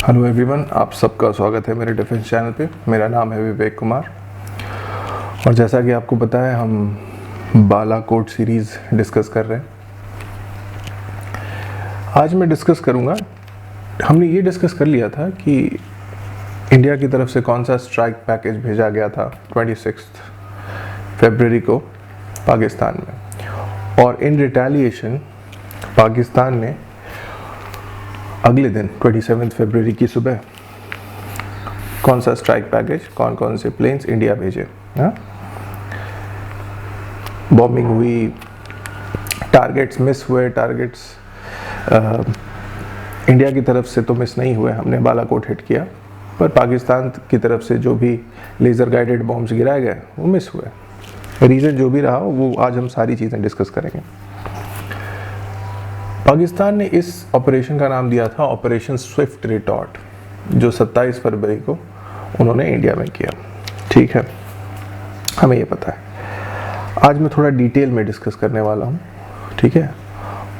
Hello everyone, आप सबका स्वागत है मेरे डिफेंस चैनल पे। मेरा नाम है विवेक कुमार और जैसा कि आपको पता है हम बालाकोट सीरीज़ डिस्कस कर रहे हैं। आज मैं डिस्कस करूँगा, हमने ये डिस्कस कर लिया था कि इंडिया की तरफ से कौन सा स्ट्राइक पैकेज भेजा गया था 26 फरवरी को पाकिस्तान में, और इन रिटेलिएशन पाकिस्तान ने अगले दिन 27 फरवरी की सुबह कौन सा स्ट्राइक पैकेज, कौन कौन से प्लेन्स इंडिया भेजे। बॉम्बिंग हुई, टारगेट्स मिस हुए, टारगेट्स इंडिया की तरफ से तो मिस नहीं हुए, हमने बालाकोट हिट किया, पर पाकिस्तान की तरफ से जो भी लेज़र गाइडेड बॉम्ब्स गिराए गए वो मिस हुए। रीज़न जो भी रहा वो आज हम सारी चीज़ें डिस्कस करेंगे। पाकिस्तान ने इस ऑपरेशन का नाम दिया था ऑपरेशन स्विफ्ट रिटॉर्ट, जो 27 फरवरी को उन्होंने इंडिया में किया। ठीक है, हमें ये पता है। आज मैं थोड़ा डिटेल में डिस्कस करने वाला हूँ। ठीक है,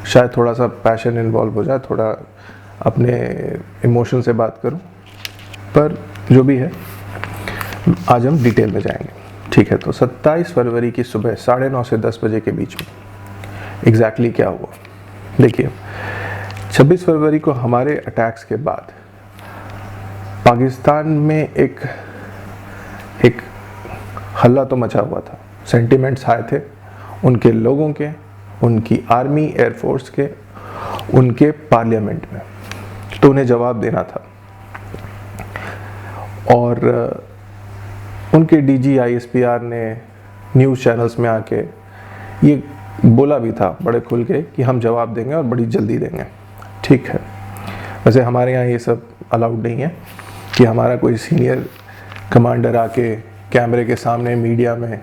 शायद थोड़ा सा पैशन इन्वॉल्व हो जाए, थोड़ा अपने इमोशन से बात करूँ, पर जो भी है आज हम डिटेल में जाएंगे। ठीक है, तो 27 फरवरी की सुबह 9:30 से 10 बजे के बीच में एग्जैक्टली क्या हुआ। देखिए, 26 फरवरी को हमारे अटैक्स के बाद पाकिस्तान में एक हल्ला तो मचा हुआ था, सेंटिमेंट्स हाई थे उनके लोगों के, उनकी आर्मी, एयरफोर्स के, उनके पार्लियामेंट में, तो उन्हें जवाब देना था। और उनके डीजी ISPR ने न्यूज़ चैनल्स में आके ये बोला भी था बड़े खुल के कि हम जवाब देंगे और बड़ी जल्दी देंगे। ठीक है, वैसे हमारे यहाँ ये सब अलाउड नहीं है कि हमारा कोई सीनियर कमांडर आके कैमरे के सामने मीडिया में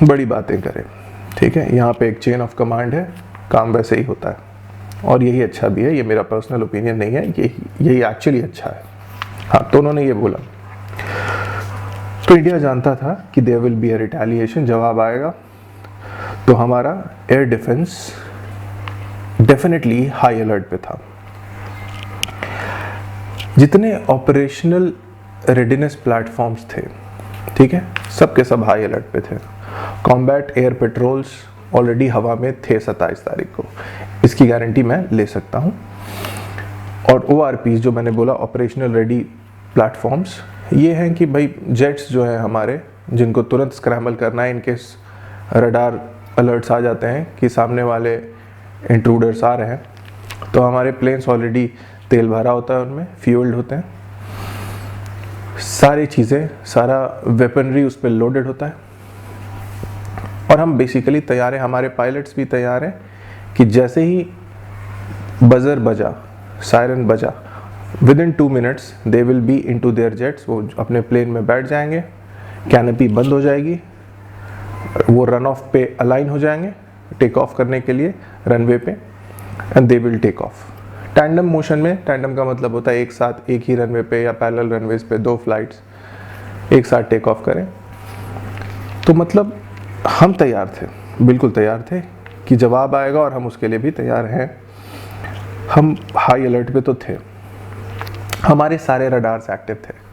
बड़ी बातें करे। ठीक है, यहाँ पे एक चेन ऑफ कमांड है, काम वैसे ही होता है और यही अच्छा भी है। ये मेरा पर्सनल ओपिनियन नहीं है, यही एक्चुअली अच्छा है। हाँ, तो उन्होंने ये बोला, तो इंडिया जानता था कि there will be a retaliation, जवाब आएगा। तो हमारा air defence definitely high alert पे था। जितने ऑपरेशनल रेडीनेस प्लेटफॉर्म्स थे, ठीक है, सब के सब हाई अलर्ट पे थे। कॉम्बैट एयर पेट्रोल्स ऑलरेडी हवा में थे 27 तारीख को, इसकी गारंटी मैं ले सकता हूँ। और ORPs जो मैंने बोला, ऑपरेशनल रेडी प्लेटफॉर्म्स, ये हैं कि भाई जेट्स जो है हमारे, जिनको तुरंत स्क्रैम्बल करना है इनकेस रडार अलर्ट्स आ जाते हैं कि सामने वाले इंट्रूडर्स आ रहे हैं, तो हमारे प्लेन्स ऑलरेडी तेल भरा होता है, उनमें फ्यूल्ड होते हैं, सारी चीज़ें, सारा वेपनरी उस पर लोडेड होता है और हम बेसिकली तैयार हैं। हमारे पायलट्स भी तैयार हैं कि जैसे ही बजर बजा, सायरन बजा, within 2 minutes they will be into their jets, वो अपने प्लेन में बैठ जाएंगे, कैनोपी बंद हो जाएगी, वो रन ऑफ पे अलाइन हो जाएंगे टेक ऑफ करने के लिए रनवे पे, and they will take off tandem motion में। टैंडम का मतलब होता है एक साथ एक ही रनवे पे या पैरेलल रनवेज पे 2 फ्लाइट्स एक साथ टेक ऑफ करें। तो मतलब हम तैयार थे, बिल्कुल तैयार थे कि जवाब आएगा और हम उसके लिए भी तैयार हैं। हम हाई अलर्ट पे तो थे, हमारे सारे रडार्स एक्टिव थे।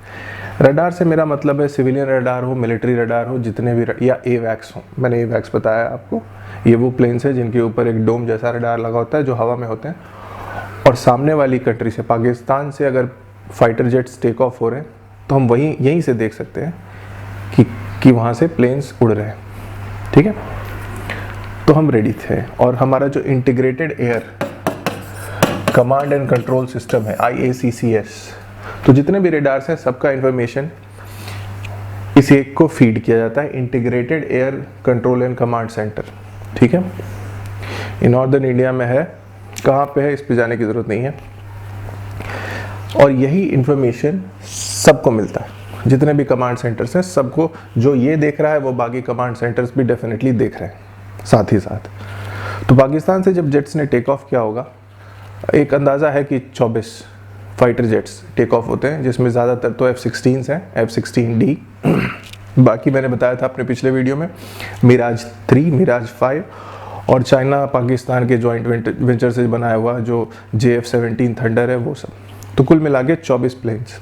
रडार से मेरा मतलब है सिविलियन रडार हो, मिलिट्री रडार हो, जितने भी या AWACS हो। मैंने AWACS बताया आपको, ये वो प्लेन्स है जिनके ऊपर एक डोम जैसा रडार लगा होता है जो हवा में होते हैं, और सामने वाली कंट्री से, पाकिस्तान से अगर फाइटर जेट्स टेक ऑफ हो रहे हैं तो हम यहीं से देख सकते हैं कि वहाँ से प्लेन्स उड़ रहे हैं। ठीक है, तो हम रेडी थे और हमारा जो integrated air command and control system है IACCS, तो जितने भी रेडार्स हैं सबका इंफॉर्मेशन इस एक को फीड किया जाता है, integrated air control and command centre. ठीक है, ये नॉर्दर्न इंडिया में है, कहाँ पे है इस पे जाने की ज़रूरत नहीं है, और यही इंफॉर्मेशन सबको मिलता है। जितने भी कमांड सेंटर्स हैं सबको, जो ये देख रहा है वो बाकी कमांड सेंटर्स भी डेफिनेटली देख रहे हैं साथ ही साथ। तो पाकिस्तान से जब जेट्स ने टेक ऑफ किया होगा, एक अंदाज़ा है कि 24 फाइटर जेट्स टेक ऑफ होते हैं, जिसमें ज़्यादातर तो F-16s हैं, F-16D, बाकी मैंने बताया था अपने पिछले वीडियो में मिराज 3, मिराज 5 और चाइना पाकिस्तान के जॉइंट वेंचर से बनाया हुआ जो JF-17 थंडर है वो सब। तो कुल मिला के 24 प्लेन्स,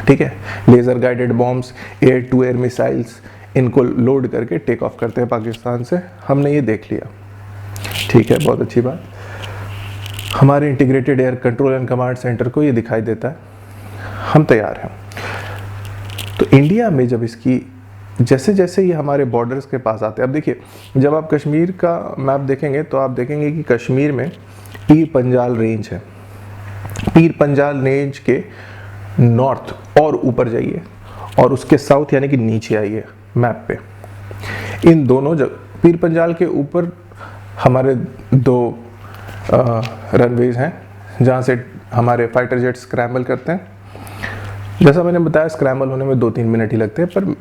ठीक है। Laser guided bombs, air to air missiles, इनको लोड करके टेक ऑफ करते हैं पाकिस्तान से। हमने ये देख लिया, ठीक है, बहुत अच्छी बात। हमारे integrated air control and command centre को ये दिखाई देता है, हम तैयार हैं। तो इंडिया में जब इसकी जैसे जैसे ये हमारे बॉर्डर्स के पास आते हैं, अब देखिए जब आप कश्मीर का मैप देखेंगे तो आप देखेंगे कि कश्मीर में पीर पंजाल रेंज है। पीर पंजाल रेंज के नॉर्थ और ऊपर जाइए और उसके साउथ यानी कि नीचे आइए मैप पे, इन दोनों जगह पीर पंजाल के ऊपर हमारे 2 रनवेज हैं जहाँ से हमारे फाइटर जेट स्क्रैम्बल करते हैं। जैसा मैंने बताया स्क्रैम्बल होने में 2-3 मिनट ही लगते हैं, पर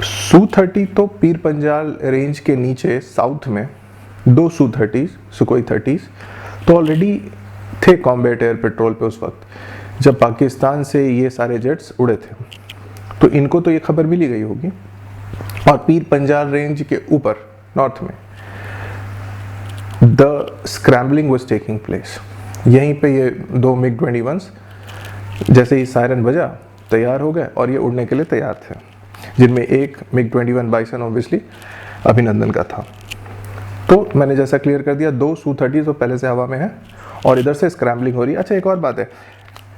Su-30 तो पीर पंजाल रेंज के नीचे साउथ में 2 Su-30 सुकोई 30 तो ऑलरेडी थे कॉम्बैट एयर पेट्रोल पे उस वक्त जब पाकिस्तान से ये सारे जेट्स उड़े थे। तो इनको तो ये खबर मिली गई होगी। और पीर पंजाल रेंज के ऊपर नॉर्थ में the scrambling was taking place. यहीं पे ये 2 MiG-21 जैसे ही सायरन बजा तैयार हो गए और ये उड़ने के लिए तैयार थे, जिनमें एक MiG-21 बाइसन ऑब्वियसली अभिनंदन का था। तो मैंने जैसा क्लियर कर दिया 2 Su-30 तो पहले से हवा में है और इधर से स्क्रैम्बलिंग हो रही है। अच्छा एक और बात है,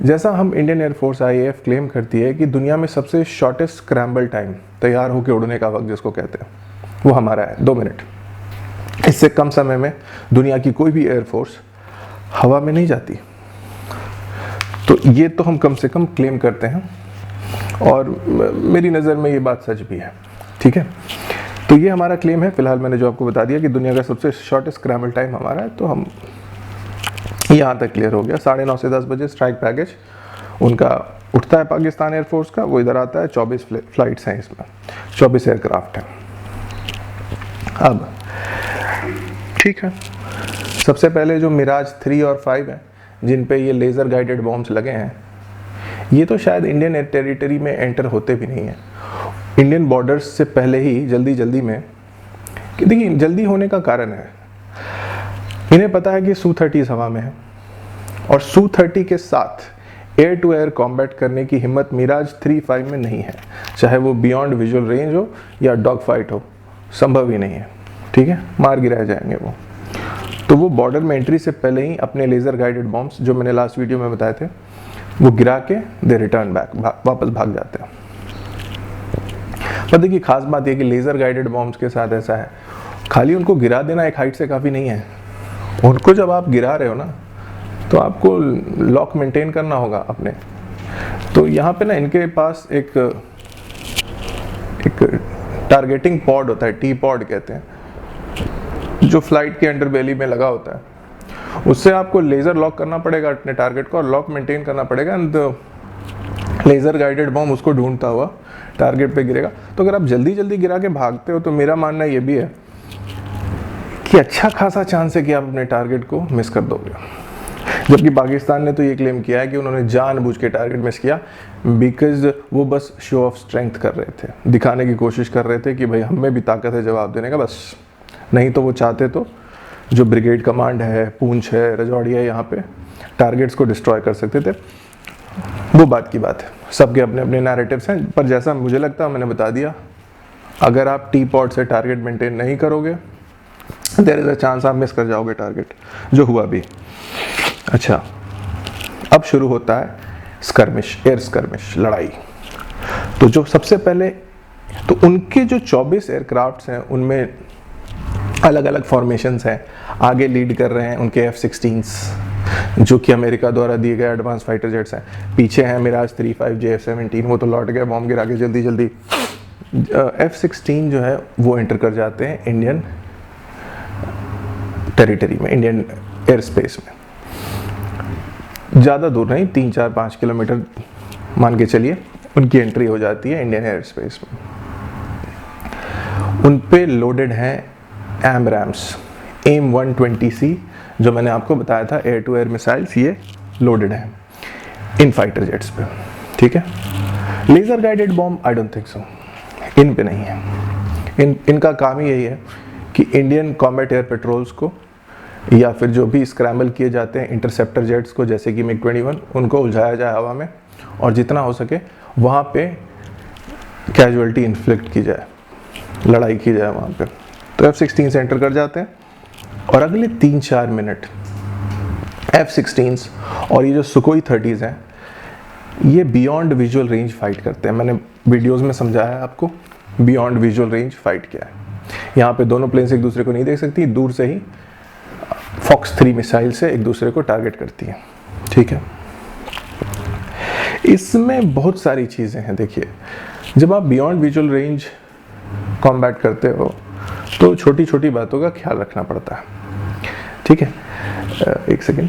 जैसा हम इंडियन एयरफोर्स IAF क्लेम करती है कि दुनिया में सबसे शॉर्टेस्ट स्क्रैम्बल टाइम, तैयार होकर उड़ने का वक्त जिसको कहते हैं, वो हमारा है 2 मिनट। इससे कम समय में दुनिया की कोई भी एयरफोर्स हवा में नहीं जाती। तो ये तो हम कम से कम क्लेम करते हैं और मेरी नज़र में ये बात सच भी है, ठीक है। तो ये हमारा क्लेम है। फिलहाल मैंने जो आपको बता दिया कि दुनिया का सबसे शॉर्टेस्ट स्क्रैम्बल टाइम हमारा है, तो हम यहाँ तक क्लियर हो गया। 9:30 से 10 बजे स्ट्राइक पैकेज उनका उठता है पाकिस्तान एयरफोर्स का, वो इधर आता है। 24 फ्लाइट्स हैं इसमें, 24 एयरक्राफ्ट हैं। अब ठीक है, सबसे पहले जो मिराज 3 और 5 हैं जिन पे ये लेज़र गाइडेड बॉम्ब्स लगे हैं, ये तो शायद इंडियन टेरिटरी में एंटर होते भी नहीं हैं। इंडियन बॉर्डर्स से पहले ही जल्दी में, देखिए जल्दी होने का कारण है इन्हें पता है कि Su-30 हवा में है और Su-30 के साथ एयर टू एयर कॉम्बैट करने की हिम्मत मिराज 3-5 में नहीं है, चाहे वो बियॉन्ड विजुअल रेंज हो या डॉग फाइट हो, संभव ही नहीं है, ठीक है, मार गिराए जाएंगे वो। तो वो बॉर्डर में एंट्री से पहले ही अपने लेज़र गाइडेड बॉम्ब्स जो मैंने लास्ट वीडियो में बताए थे वो गिरा के दे रिटर्न बैक, वापस भाग जाते हैं। पर देखिए खास बात यह कि लेज़र गाइडेड बॉम्ब्स के साथ ऐसा है, खाली उनको गिरा देना एक हाइट से काफ़ी नहीं है। उनको जब आप गिरा रहे हो ना तो आपको लॉक मेंटेन करना होगा अपने। तो यहाँ पे ना इनके पास एक टारगेटिंग पॉड होता है, टी पॉड कहते हैं, जो फ्लाइट के अंडरबेली में लगा होता है। उससे आपको लेज़र लॉक करना पड़ेगा अपने टारगेट को और लॉक मेंटेन करना पड़ेगा एंड लेज़र गाइडेड बॉम्ब उसको ढूंढता हुआ टारगेट पे गिरेगा। तो अगर आप जल्दी गिरा के भागते हो तो मेरा मानना ये भी है कि अच्छा खासा चांस है कि आप अपने टारगेट को मिस कर दोगे। जबकि पाकिस्तान ने तो ये क्लेम किया है कि उन्होंने जानबूझ के टारगेट मिस किया बिकॉज वो बस शो ऑफ स्ट्रेंथ कर रहे थे, दिखाने की कोशिश कर रहे थे कि भाई हमें भी ताकत है जवाब देने का, बस। नहीं तो वो चाहते तो जो ब्रिगेड कमांड है, पूंछ है, रजौड़ी है, यहाँ पे टारगेट्स को डिस्ट्रॉय कर सकते थे। वो बात की बात है, सबके अपने अपने नैरेटिव्स हैं। पर जैसा मुझे लगता है मैंने बता दिया, अगर आप टी पॉड से टारगेट मेंटेन नहीं करोगे देयर इज अ चांस आप मिस कर जाओगे टारगेट, जो हुआ भी। अच्छा, अब शुरू होता है स्कर्मिश, एयर स्कर्मिश, लड़ाई। तो जो सबसे पहले तो उनके जो 24 एयरक्राफ्ट्स हैं उनमें अलग अलग फॉर्मेशंस हैं। आगे लीड कर रहे हैं उनके F-16s जो कि अमेरिका द्वारा दिए गए एडवांस फाइटर जेट्स हैं। पीछे हैं मिराज 3-5 J-F-17, वो तो लौट गए बॉम्ब गिरा के जल्दी। F-16 जो है वो एंटर कर जाते हैं इंडियन टेरिटरी में, इंडियन एयर स्पेस में। ज़्यादा दूर नहीं, 3-4-5 किलोमीटर मान के चलिए उनकी एंट्री हो जाती है इंडियन एयर स्पेस में। उन पे लोडेड हैं AMRAAMS AIM-120C जो मैंने आपको बताया था, एयर टू एयर मिसाइल्स, ये लोडेड हैं इन फाइटर जेट्स पे, ठीक है। Laser guided bomb I don't think so, इन पे नहीं है। इनका काम ही यही है कि इंडियन कॉम्बैट एयर पेट्रोल्स को या फिर जो भी स्क्रैम्बल किए जाते हैं इंटरसेप्टर जेट्स को, जैसे कि MiG-21, उनको उलझाया जाए हवा में और जितना हो सके वहाँ पे कैजुअलिटी इन्फ्लिक्ट की जाए, लड़ाई की जाए वहाँ पे। तो F-16 से एंटर कर जाते हैं और अगले 3-4 मिनट F-16 और ये जो सुकोई 30s हैं ये बियॉन्ड विजुअल रेंज फाइट करते हैं। मैंने वीडियोस में समझाया है आपको बियॉन्ड विजुअल रेंज फाइट क्या है। यहाँ पे दोनों प्लेन्स एक दूसरे को नहीं देख सकती, दूर से ही फॉक्स 3 मिसाइल से एक दूसरे को टारगेट करती है, ठीक है। इसमें बहुत सारी चीज़ें हैं। देखिए, जब आप बियॉन्ड विजुअल रेंज कॉम्बैट करते हो तो छोटी छोटी बातों का ख्याल रखना पड़ता है, ठीक है। एक सेकेंड।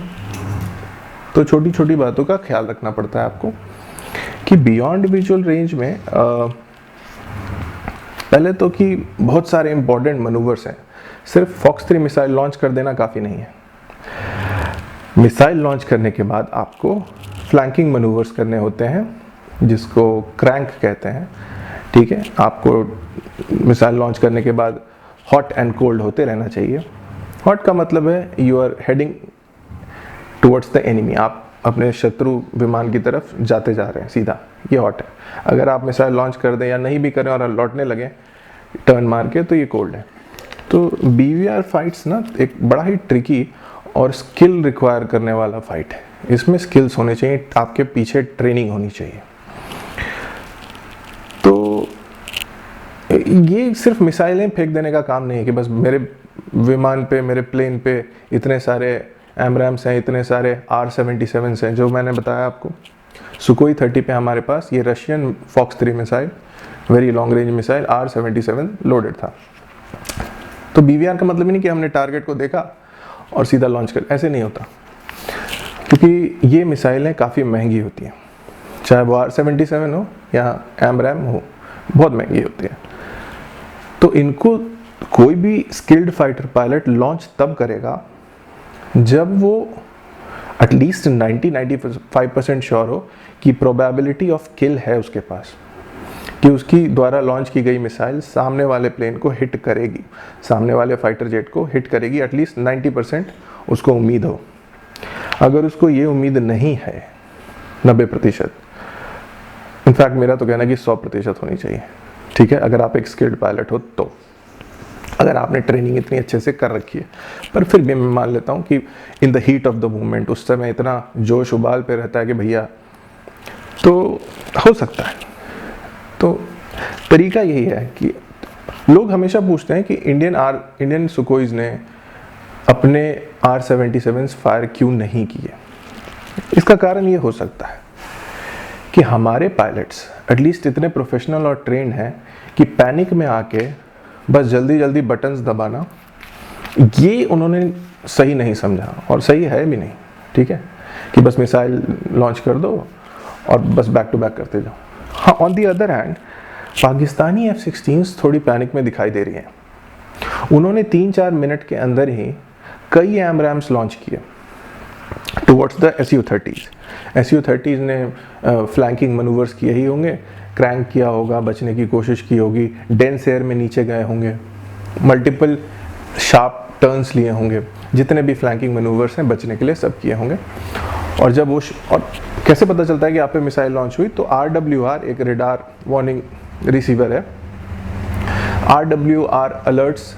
तो छोटी छोटी बातों का ख्याल रखना पड़ता है आपको कि बियॉन्ड विजुअल रेंज में पहले तो कि बहुत सारे इंपॉर्टेंट मनूवर्स हैं। सिर्फ फॉक्स 3 मिसाइल लॉन्च कर देना काफ़ी नहीं है। मिसाइल लॉन्च करने के बाद आपको फ्लैंकिंग मनूवर्स करने होते हैं, जिसको क्रैंक कहते हैं, ठीक है। आपको मिसाइल लॉन्च करने के बाद हॉट एंड कोल्ड होते रहना चाहिए। हॉट का मतलब है you are heading towards the enemy, आप अपने शत्रु विमान की तरफ जाते जा रहे हैं सीधा, ये हॉट है। अगर आप मिसाइल लॉन्च कर दें या नहीं भी करें और लौटने लगे टर्न मार के, तो ये कोल्ड है। तो BVR फाइट्स ना एक बड़ा ही ट्रिकी और स्किल रिक्वायर करने वाला फाइट है। इसमें स्किल्स होने चाहिए, आपके पीछे ट्रेनिंग होनी चाहिए। तो ये सिर्फ मिसाइलें फेंक देने का काम नहीं है कि बस मेरे विमान पे, मेरे प्लेन पे इतने सारे AMRAAMs हैं, इतने सारे R-77s हैं। जो मैंने बताया आपको, सुकोई 30 पे हमारे पास ये Russian fox 3 missile, very long range missile R-77 loaded था। तो BVR का मतलब ही नहीं कि हमने टारगेट को देखा और सीधा लॉन्च कर, ऐसे नहीं होता, क्योंकि ये मिसाइलें काफ़ी महंगी होती हैं, चाहे वो R-77 हो या AMRAAM हो, बहुत महंगी होती है। तो इनको कोई भी स्किल्ड फाइटर पायलट लॉन्च तब करेगा जब वो एटलीस्ट 90-95% श्योर हो कि प्रोबेबिलिटी ऑफ किल है उसके पास, कि उसकी द्वारा लॉन्च की गई मिसाइल सामने वाले प्लेन को हिट करेगी, सामने वाले फाइटर जेट को हिट करेगी। एटलीस्ट 90% उसको उम्मीद हो। अगर उसको ये उम्मीद नहीं है 90%, इनफैक्ट मेरा तो कहना है कि 100% होनी चाहिए, ठीक है, अगर आप एक स्किल्ड पायलट हो तो, अगर आपने ट्रेनिंग इतनी अच्छे से कर रखी है। पर फिर भी मैं मान लेता हूँ कि in the heat of the movement, उस समय इतना जोश उबाल पे रहता है कि भैया, तो हो सकता है। तो तरीका यही है कि लोग हमेशा पूछते हैं कि इंडियन सुकोईज ने अपने R-77 फायर क्यों नहीं किए। इसका कारण ये हो सकता है कि हमारे पायलट्स एटलीस्ट इतने प्रोफेशनल और ट्रेंड हैं कि पैनिक में आके बस जल्दी जल्दी बटन्स दबाना, ये उन्होंने सही नहीं समझा, और सही है भी नहीं, ठीक है, कि बस मिसाइल लॉन्च कर दो और बस बैक टू बैक करते जाओ। हाँ, on the other hand Pakistani F-16 थोड़ी पैनिक में दिखाई दे रही हैं। उन्होंने 3-4 मिनट के अंदर ही कई AMRAAMs लॉन्च किए टुवर्ड्स द Su-30s। Su-30s ने फ्लैंकिंग मनूवर्स किए ही होंगे, क्रैंक किया होगा, बचने की कोशिश की होगी, डेंस एयर में नीचे गए होंगे, मल्टीपल शार्प टर्न्स लिए होंगे, जितने भी फ्लैंकिंग मनूवर्स हैं बचने के लिए सब किए होंगे। और जब वो और कैसे पता चलता है कि आप पे मिसाइल लॉन्च हुई, तो RWR एक रेडार वार्निंग रिसीवर है। RWR अलर्ट्स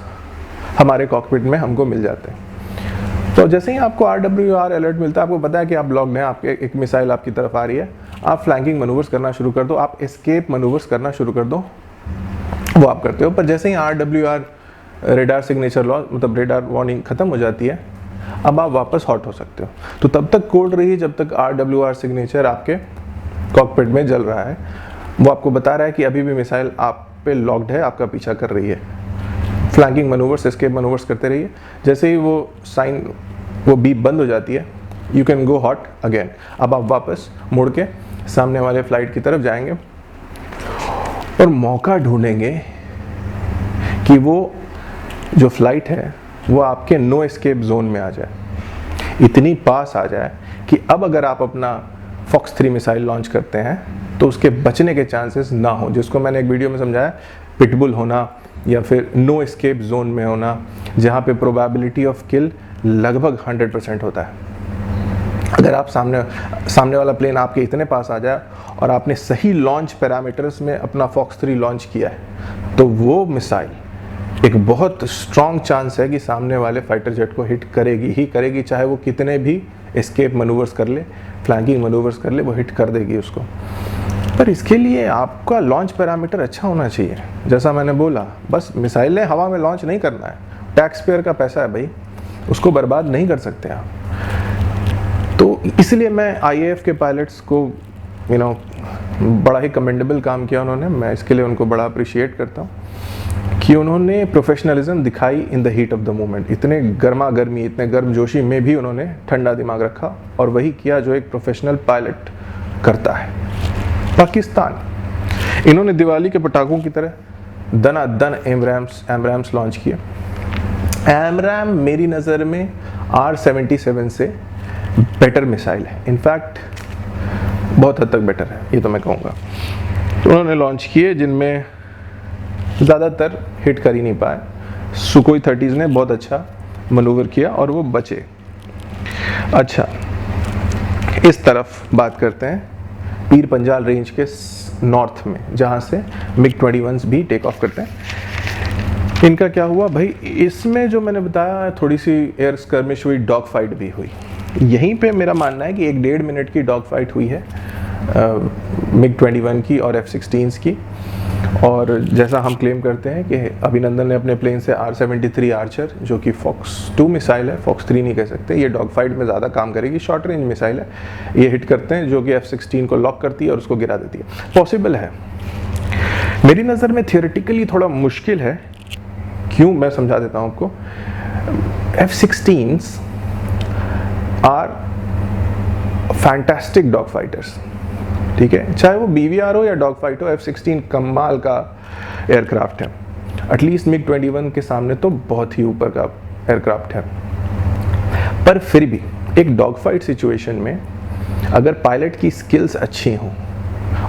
हमारे कॉकपिट में हमको मिल जाते हैं। तो जैसे ही आपको RWR अलर्ट मिलता है, आपको पता है कि आप लॉक्ड हैं, आपके एक मिसाइल आपकी तरफ आ रही है, आप फ्लैंकिंग मनूवर्स करना शुरू कर दो, आप एस्केप मनूवर्स करना शुरू कर दो, वो आप करते हो। पर जैसे ही RWR रेडार सिग्नेचर लॉस, मतलब रेडार वार्निंग खत्म हो जाती है, अब आप वापस हॉट हो सकते हो। तो तब तक कोल्ड रहिए जब तक RWR सिग्नेचर आपके कॉकपिट में जल रहा है। वो आपको बता रहा है कि अभी भी मिसाइल आप पे लॉक्ड है, आपका पीछा कर रही है। फ्लैंकिंग मनूवर्स, एस्केप मनूवर्स करते रहिए। जैसे ही वो साइन, वो बीप बंद हो जाती है, you can go hot again. अब आप वापस मुड़ के सामने वाले फ्लाइट की तरफ जाएंगे और मौका ढूंढेंगे कि वो जो फ्लाइट है वो आपके नो एस्केप जोन में आ जाए, इतनी पास आ जाए कि अब अगर आप अपना फॉक्स 3 मिसाइल लॉन्च करते हैं तो उसके बचने के चांसेस ना हो, जिसको मैंने एक वीडियो में समझाया, पिटबुल होना या फिर नो एस्केप जोन में होना, जहाँ पे प्रोबेबिलिटी ऑफ किल लगभग 100% होता है। अगर आप सामने वाला प्लेन आपके इतने पास आ जाए और आपने सही लॉन्च पैरामीटर्स में अपना फॉक्स 3 लॉन्च किया है, तो वो मिसाइल एक बहुत स्ट्रॉन्ग चांस है कि सामने वाले फाइटर जेट को हिट करेगी ही करेगी, चाहे वो कितने भी एस्केप मनूवर्स कर ले, फ्लैंकिंग मनूवर्स कर ले, वो हिट कर देगी उसको। पर इसके लिए आपका लॉन्च पैरामीटर अच्छा होना चाहिए। जैसा मैंने बोला, बस मिसाइलें हवा में लॉन्च नहीं करना है, टैक्स पेयर का पैसा है भाई, उसको बर्बाद नहीं कर सकते आप। तो इसलिए मैं IAF के पायलट्स को बड़ा ही कमेंडेबल काम किया उन्होंने, मैं इसके लिए उनको बड़ा अप्रिशिएट करता हूँ कि उन्होंने प्रोफेशनलिज्म दिखाई in the heat of the moment. इतने गर्मा गर्मी, इतने गर्मजोशी में भी उन्होंने ठंडा दिमाग रखा और वही किया जो एक प्रोफेशनल पायलट करता है। पाकिस्तान, इन्होंने दिवाली के पटाखों की तरह दनादन एमरैम्स लॉन्च किए। एमरैम मेरी नज़र में R-77 से बेटर मिसाइल है, इनफैक्ट बहुत हद तक बेटर है, ये तो मैं कहूँगा। तो उन्होंने लॉन्च किए जिनमें ज़्यादातर हिट कर ही नहीं पाए। सुकोई 30s ने बहुत अच्छा मनूवर किया और वो बचे। अच्छा, इस तरफ बात करते हैं पीर पंजाल रेंज के नॉर्थ में, जहाँ से MiG-21s भी टेक ऑफ करते हैं। इनका क्या हुआ भाई, इसमें जो मैंने बताया थोड़ी सी एयर स्कर्मिश हुई, डॉग फाइट भी हुई। यहीं पे मेरा मानना है कि 1-1.5 मिनट की डॉग फाइट हुई है MiG-21 की और F-16s की। और जैसा हम क्लेम करते हैं कि अभिनंदन ने अपने प्लेन से R-73 आर्चर, जो कि फॉक्स 2 मिसाइल है, फॉक्स 3 नहीं कह सकते, ये डॉग फाइट में ज़्यादा काम करेगी, शॉर्ट रेंज मिसाइल है, ये हिट करते हैं, जो कि F-16 को लॉक करती है और उसको गिरा देती है। पॉसिबल है, मेरी नज़र में थियोरेटिकली थोड़ा मुश्किल है। क्यों, मैं समझा देता हूँ आपको। F-16s are fantastic dog fighters, ठीक है, चाहे वो BVR हो या डॉग फाइट हो, F-16 कमाल का एयरक्राफ्ट है। एटलीस्ट MiG-21 के सामने तो बहुत ही ऊपर का एयरक्राफ्ट है। पर फिर भी एक डॉग फाइट सिचुएशन में अगर पायलट की स्किल्स अच्छी हों,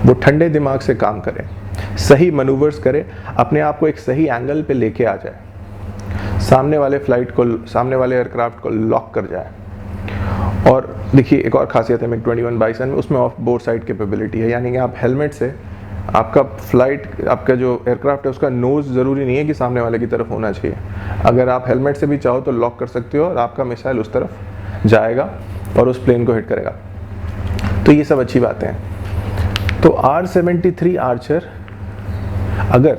वो ठंडे दिमाग से काम करे, सही मनूवर्स करे, अपने आप को एक सही एंगल पे लेके आ जाए, सामने वाले एयरक्राफ्ट को लॉक कर जाए। और देखिए, एक और खासियत है MiG-21 बाइसन में, उसमें ऑफ बोर्ड साइड कैपेबिलिटी है, यानी कि आप हेलमेट से आपका जो एयरक्राफ्ट है उसका नोज़ ज़रूरी नहीं है कि सामने वाले की तरफ होना चाहिए। अगर आप हेलमेट से भी चाहो तो लॉक कर सकते हो और आपका मिसाइल उस तरफ जाएगा और उस प्लेन को हिट करेगा। तो ये सब अच्छी बातें हैं। तो R-73 आर्चर अगर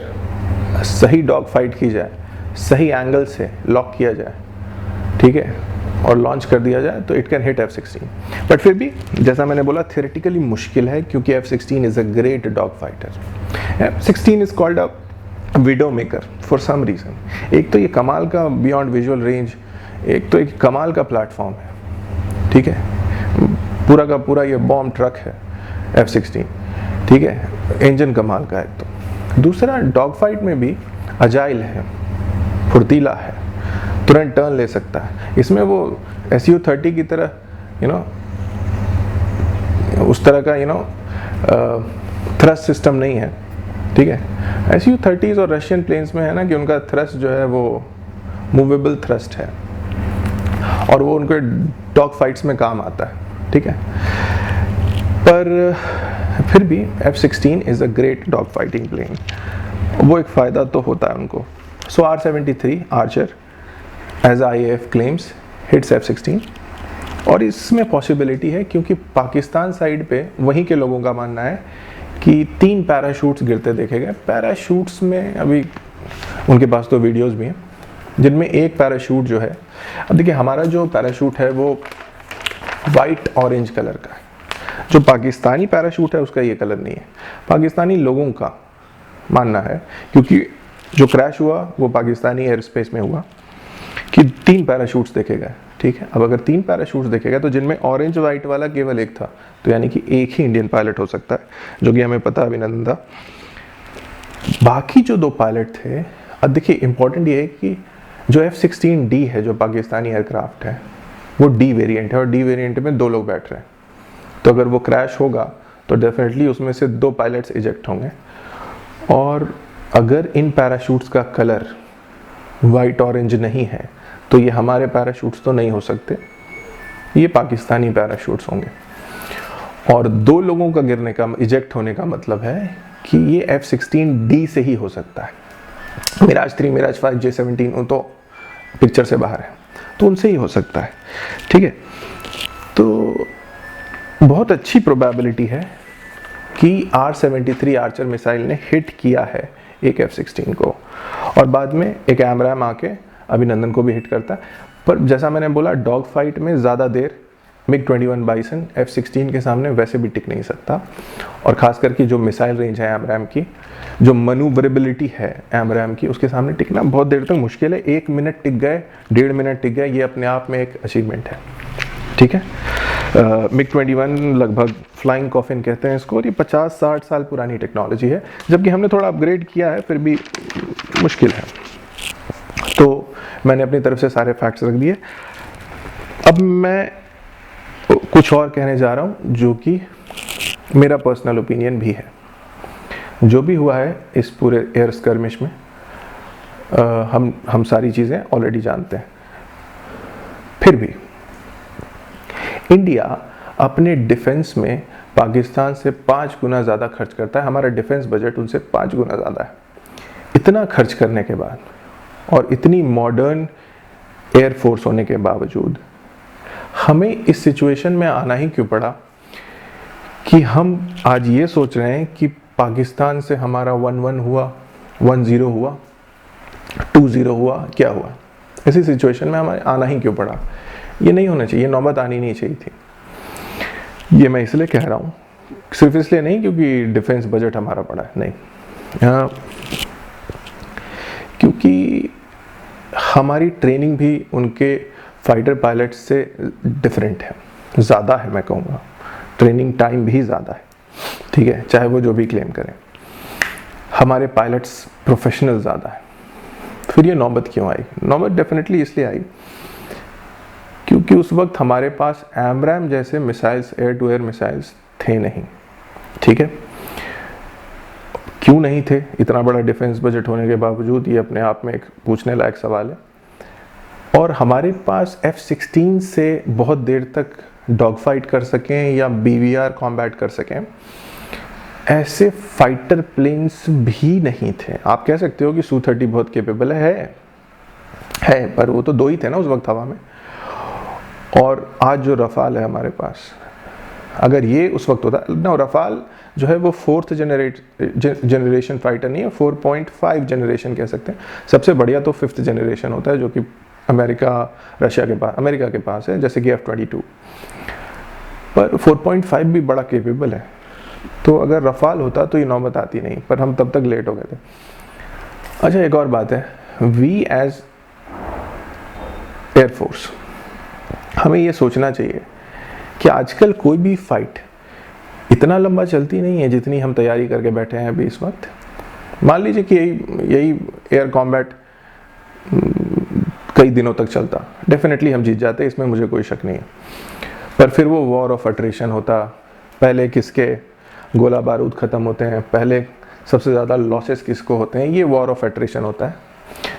सही डॉग फाइट की जाए, सही एंगल से लॉक किया जाए, ठीक है, और लॉन्च कर दिया जाए, तो it can hit F-16। But फिर भी जैसा मैंने बोला, थियोरेटिकली मुश्किल है, क्योंकि F-16 is a great dog fighter. F-16 is called a widow maker for some reason. एक तो ये कमाल का बियॉन्ड विजुअल रेंज, एक तो एक कमाल का प्लेटफॉर्म है, ठीक है, पूरा का पूरा ये बॉम्ब ट्रक है F-16, ठीक है, इंजन कमाल का है। तो दूसरा, डॉग फाइट में भी अजाइल है, फुर्तीला है, तुरंत टर्न ले सकता है। इसमें वो Su-30 की तरह उस तरह का थ्रस्ट सिस्टम नहीं है, ठीक है। Su-30s और रशियन प्लेन्स में है ना कि उनका थ्रस्ट जो है वो मूवेबल थ्रस्ट है और वो उनके डॉग फाइट्स में काम आता है, ठीक है। पर फिर भी F-16 is a great dog fighting plane, वो एक फ़ायदा तो होता है उनको। So R-73 archer as IAF claims hits F-16, और इसमें पॉसिबिलिटी है क्योंकि पाकिस्तान साइड पे वहीं के लोगों का मानना है कि 3 पैराशूट्स गिरते देखे गए। पैराशूट्स में अभी उनके पास तो वीडियोस भी हैं जिनमें एक पैराशूट जो है, अब देखिए हमारा जो पैराशूट है वो वाइट ऑरेंज कलर का है, जो पाकिस्तानी पैराशूट है उसका ये कलर नहीं है। पाकिस्तानी लोगों का मानना है, क्योंकि जो क्रैश हुआ वो पाकिस्तानी एयर स्पेस में हुआ, कि 3 पैराशूट्स देखे गए, ठीक है। अब अगर 3 पैराशूट्स देखे गए तो जिनमें ऑरेंज वाइट वाला केवल एक था, तो यानी कि एक ही इंडियन पायलट हो सकता है, जो कि हमें पता अभिनंदन था। बाकी जो 2 पायलट थे, अब देखिए इंपॉर्टेंट ये है कि जो F-16D है, जो पाकिस्तानी एयरक्राफ्ट है, वो D वेरिएंट है और D वेरिएंट में 2 लोग बैठ रहे हैं। तो अगर वो क्रैश होगा तो डेफिनेटली उसमें से 2 पायलट्स इजेक्ट होंगे। और अगर इन पैराशूट्स का कलर वाइट ऑरेंज नहीं है तो ये हमारे पैराशूट्स तो नहीं हो सकते, ये पाकिस्तानी पैराशूट्स होंगे। और 2 लोगों का गिरने का, इजेक्ट होने का मतलब है कि ये F-16D से ही हो सकता है। मिराज 3, मिराज 5, J-17 तो पिक्चर से बाहर है, तो उनसे ही हो सकता है, ठीक है। तो बहुत अच्छी प्रोबेबिलिटी है कि R-73 आर्चर मिसाइल ने हिट किया है एक F-16 को, और बाद में एक AMRAAM आके अभिनंदन को भी हिट करता है। पर जैसा मैंने बोला, डॉग फाइट में ज़्यादा देर MiG-21 बाइसन F-16 के सामने वैसे भी टिक नहीं सकता, और ख़ास करके जो मिसाइल रेंज है AMRAAM की, जो मनूवरेबिलिटी है AMRAAM की, उसके सामने टिकना बहुत देर तक मुश्किल है। 1 मिनट टिक गए, 1.5 मिनट टिक गए, ये अपने आप में एक अचीवमेंट है, ठीक है। MiG-21 लगभग फ्लाइंग कॉफिन कहते हैं इसको, और ये 50-60 साल पुरानी टेक्नोलॉजी है, जबकि हमने थोड़ा अपग्रेड किया है, फिर भी मुश्किल है। तो मैंने अपनी तरफ से सारे फैक्ट्स रख दिए। अब मैं कुछ और कहने जा रहा हूँ जो कि मेरा पर्सनल ओपिनियन भी है। जो भी हुआ है इस पूरे एयर स्कर्मिश में, हम सारी चीज़ें ऑलरेडी जानते हैं। फिर भी इंडिया अपने डिफेंस में पाकिस्तान से 5 गुना ज़्यादा खर्च करता है। हमारा डिफेंस बजट उनसे 5 गुना ज़्यादा है। इतना खर्च करने के बाद और इतनी मॉडर्न एयर फोर्स होने के बावजूद हमें इस सिचुएशन में आना ही क्यों पड़ा कि हम आज ये सोच रहे हैं कि पाकिस्तान से हमारा 1-1 हुआ, 1-0 हुआ, 2-0 हुआ, क्या हुआ। ऐसी सिचुएशन में हमें आना ही क्यों पड़ा। ये नहीं होना चाहिए, नौबत आनी नहीं चाहिए थी। ये मैं इसलिए कह रहा हूँ, सिर्फ इसलिए नहीं क्योंकि डिफेंस बजट हमारा बड़ा है, नहीं, क्योंकि हमारी ट्रेनिंग भी उनके फाइटर पायलट से डिफरेंट है, ज़्यादा है। मैं कहूँगा ट्रेनिंग टाइम भी ज़्यादा है, ठीक है, चाहे वो जो भी क्लेम करें। हमारे पायलट्स प्रोफेशनल ज़्यादा है। फिर ये नौबत क्यों आई? नौबत डेफिनेटली इसलिए आई क्योंकि उस वक्त हमारे पास AMRAAM जैसे missiles, air to air missiles थे नहीं, ठीक है। क्यों नहीं थे? इतना बड़ा डिफेंस बजट होने के बावजूद, ये अपने आप में एक पूछने लायक सवाल है। और हमारे पास F-16 से बहुत देर तक डॉग फाइट कर सकें या BVR कॉम्बैट कर सकें, ऐसे फाइटर प्लेन्स भी नहीं थे। आप कह सकते हो कि Su-30 बहुत केपेबल है, पर वो तो 2 ही थे ना उस वक्त हवा में। और आज जो रफाल है हमारे पास, अगर ये उस वक्त होता ना, रफाल जो है वो 4th जनरेशन फाइटर नहीं है, 4.5 जनरेशन कह सकते हैं। सबसे बढ़िया तो 5th जनरेशन होता है, जो कि अमेरिका के पास है, जैसे कि F-22। पर 4.5 भी बड़ा केपेबल है। तो अगर रफाल होता तो ये नौबत आती नहीं, पर हम तब तक लेट हो गए थे। अच्छा, एक और बात है, वी एज एयरफोर्स हमें ये सोचना चाहिए कि आजकल कोई भी फाइट इतना लंबा चलती नहीं है जितनी हम तैयारी करके बैठे हैं अभी इस वक्त। मान लीजिए कि यही एयर कॉम्बैट कई दिनों तक चलता, डेफिनेटली हम जीत जाते, इसमें मुझे कोई शक नहीं है। पर फिर वो वॉर ऑफ अट्रिशन होता, पहले किसके गोला बारूद ख़त्म होते हैं, पहले सबसे ज़्यादा लॉसेस किसको होते हैं, ये वॉर ऑफ अट्रिशन होता है।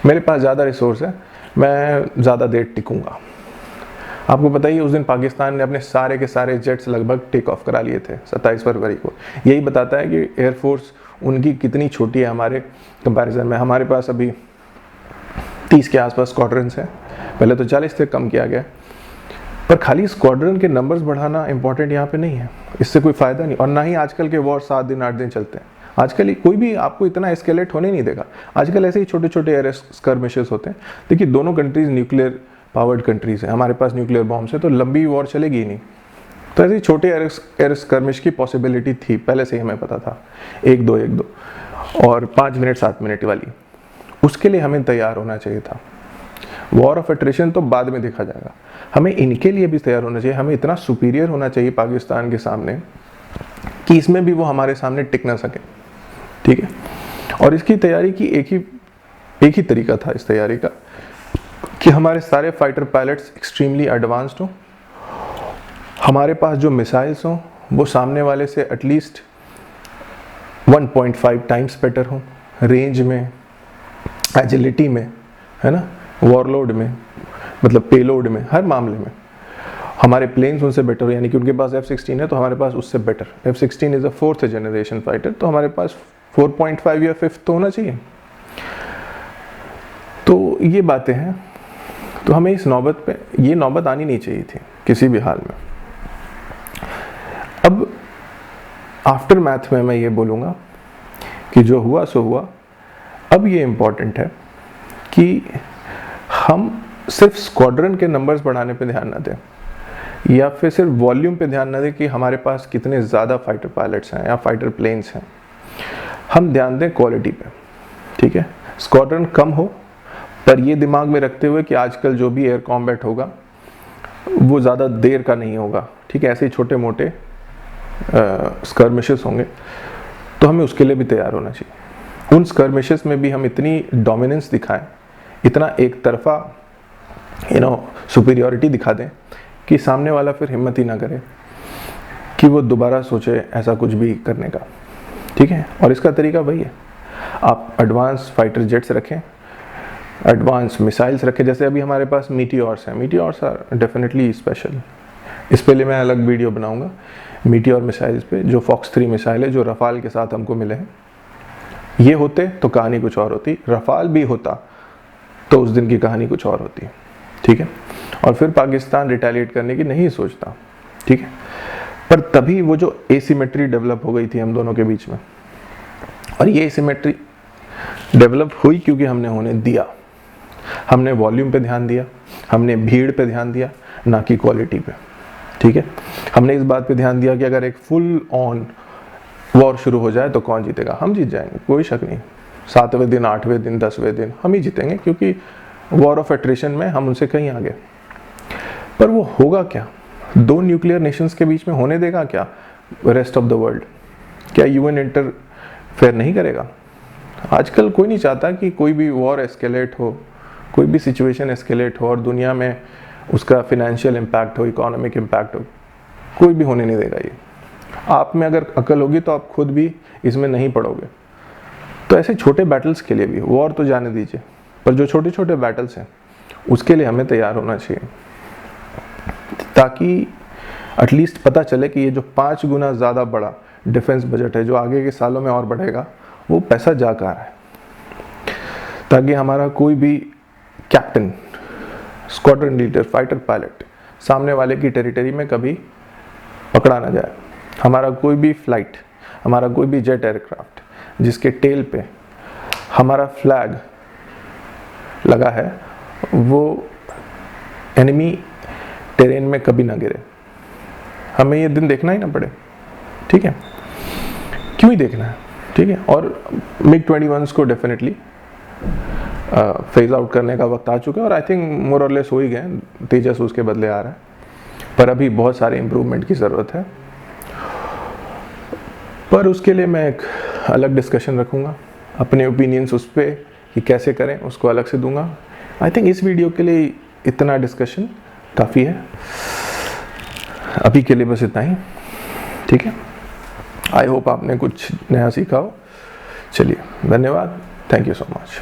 मेरे पास ज़्यादा रिसोर्स है, मैं ज़्यादा देर टिकूँगा। आपको पता ही है, उस दिन पाकिस्तान ने अपने सारे के सारे जेट्स लगभग टेक ऑफ करा लिए थे 27 फरवरी को। यही बताता है कि एयरफोर्स उनकी कितनी छोटी है हमारे कंपैरिजन में। हमारे पास अभी 30 के आसपास स्क्वाड्रन्स हैं, पहले तो 40 से कम किया गया। पर खाली स्क्वाड्रन के नंबर्स बढ़ाना इंपॉर्टेंट यहाँ पे नहीं है, इससे कोई फ़ायदा नहीं। और ना ही आजकल के वॉर 7 दिन 8 दिन चलते हैं। आजकल कोई भी आपको इतना एस्केलेट होने नहीं देगा। आजकल ऐसे ही छोटे छोटे एयर स्कर्मिशेस होते हैं। देखिए, दोनों कंट्रीज न्यूक्लियर पावर्ड कंट्रीज हैं, हमारे पास न्यूक्लियर बॉम्ब्स है, तो लंबी वॉर चलेगी ही नहीं। तो ऐसे छोटे एयर स्कर्मिश की पॉसिबिलिटी थी, पहले से ही हमें पता था, 1-2 और 5 मिनट 7 मिनट वाली। उसके लिए हमें तैयार होना चाहिए था। वॉर ऑफ अट्रिशन तो बाद में देखा जाएगा, हमें इनके लिए भी तैयार होना चाहिए। हमें इतना सुपीरियर होना चाहिए पाकिस्तान के सामने कि इसमें भी वो हमारे सामने टिक ना सके, ठीक है। और इसकी तैयारी की एक ही तरीका था इस तैयारी का, कि हमारे सारे फाइटर पायलट्स एक्सट्रीमली एडवांस्ड हों, हमारे पास जो मिसाइल्स हों वो सामने वाले से एटलीस्ट 1.5 टाइम्स बेटर हों, रेंज में, एजिलिटी में, है ना, वॉरलोड में, मतलब पेलोड में, हर मामले में हमारे प्लेन्स उनसे बेटर हो, यानी कि उनके पास F-16 है तो हमारे पास उससे better. F-16 is a 4th generation fighter, तो हमारे पास 4.5 या 5th तो होना चाहिए। तो ये बातें हैं, तो हमें इस नौबत पे, ये नौबत आनी नहीं चाहिए थी किसी भी हाल में। अब आफ्टर मैथ में मैं ये बोलूँगा कि जो हुआ सो हुआ। अब ये इम्पॉर्टेंट है कि हम सिर्फ स्क्वाड्रन के नंबर्स बढ़ाने पे ध्यान ना दें, या फिर सिर्फ वॉल्यूम पे ध्यान ना दें कि हमारे पास कितने ज़्यादा फाइटर पायलट्स हैं या फाइटर प्लेन्स हैं। हम ध्यान दें क्वालिटी पे, ठीक है। स्क्वाड्रन कम हो, पर ये दिमाग में रखते हुए कि आजकल जो भी एयर कॉम्बैट होगा वो ज़्यादा देर का नहीं होगा, ठीक है। ऐसे ही छोटे मोटे स्कर्मिशेस होंगे, तो हमें उसके लिए भी तैयार होना चाहिए। उन स्कर्मिशेस में भी हम इतनी डोमिनेंस दिखाएं, इतना एक तरफा सुपीरियॉरिटी दिखा दें कि सामने वाला फिर हिम्मत ही ना करे कि वो दोबारा सोचे ऐसा कुछ भी करने का, ठीक है। और इसका तरीका वही है, आप एडवांस फाइटर जेट्स रखें, एडवांस मिसाइल्स रखें। जैसे अभी हमारे पास मीटियोर्स हैं, मीटियोर्स आर डेफिनेटली स्पेशल। इस पे लिए मैं अलग वीडियो बनाऊंगा मीटियोर मिसाइल्स पे, जो फॉक्स 3 मिसाइल है जो रफाल के साथ हमको मिले हैं। ये होते तो कहानी कुछ और होती, रफाल भी होता तो उस दिन की कहानी कुछ और होती, ठीक है। और फिर पाकिस्तान रिटेलिएट करने की नहीं सोचता, ठीक है। पर तभी वो जो एसिमेट्री डेवलप हो गई थी हम दोनों के बीच में, और ये एसिमेट्री डेवलप हुई क्योंकि हमने होने दिया। हमने वॉल्यूम पे ध्यान दिया, हमने भीड़ पे ध्यान दिया, ना कि क्वालिटी पे, ठीक है। हमने इस बात पे ध्यान दिया कि अगर एक फुल ऑन वॉर शुरू हो जाए तो कौन जीतेगा, हम जीत जाएंगे, कोई शक नहीं। 7वें दिन, 8वें दिन, 10वें दिन हम ही जीतेंगे, क्योंकि वॉर ऑफ एट्रिशन में हम उनसे कहीं आगे। पर वो होगा क्या? 2 न्यूक्लियर नेशंस के बीच में होने देगा क्या रेस्ट ऑफ द वर्ल्ड? क्या यूएन इंटरफेयर नहीं करेगा? आजकल कोई नहीं चाहता कि कोई भी वॉर एस्केलेट हो, कोई भी सिचुएशन एस्केलेट हो और दुनिया में उसका फिनेंशियल इम्पैक्ट हो, इकोनॉमिक इम्पैक्ट हो, कोई भी होने नहीं देगा ये। आप में अगर अकल होगी तो आप खुद भी इसमें नहीं पड़ोगे। तो ऐसे छोटे बैटल्स के लिए भी, वॉर तो जाने दीजिए, पर जो छोटे छोटे बैटल्स हैं उसके लिए हमें तैयार होना चाहिए, ताकि एटलीस्ट पता चले कि ये जो 5 गुना ज़्यादा बड़ा डिफेंस बजट है जो आगे के सालों में और बढ़ेगा, वो पैसा जा कहाँ है, ताकि हमारा कोई भी captain, squadron leader, fighter pilot सामने वाले की टेरिटरी में कभी पकड़ा ना जाए। हमारा कोई भी फ्लाइट, हमारा कोई भी जेट एयरक्राफ्ट जिसके टेल पे हमारा फ्लैग लगा है, वो एनिमी टेरेन में कभी ना गिरे। हमें ये दिन देखना ही ना पड़े, ठीक है। क्यों ही देखना है, ठीक है। और MiG-21 को डेफिनेटली फेज आउट करने का वक्त आ चुका है, और आई थिंक मोर और लेस हो ही गए, तेजस उसके बदले आ रहा है, पर अभी बहुत सारे इम्प्रूवमेंट की ज़रूरत है। पर उसके लिए मैं एक अलग डिस्कशन रखूँगा, अपने ओपिनियंस उस पर कि कैसे करें उसको अलग से दूंगा। आई थिंक इस वीडियो के लिए इतना डिस्कशन काफ़ी है, अभी के लिए बस इतना ही, ठीक है। आई होप आपने कुछ नया सीखा हो। चलिए, धन्यवाद, थैंक यू सो मच।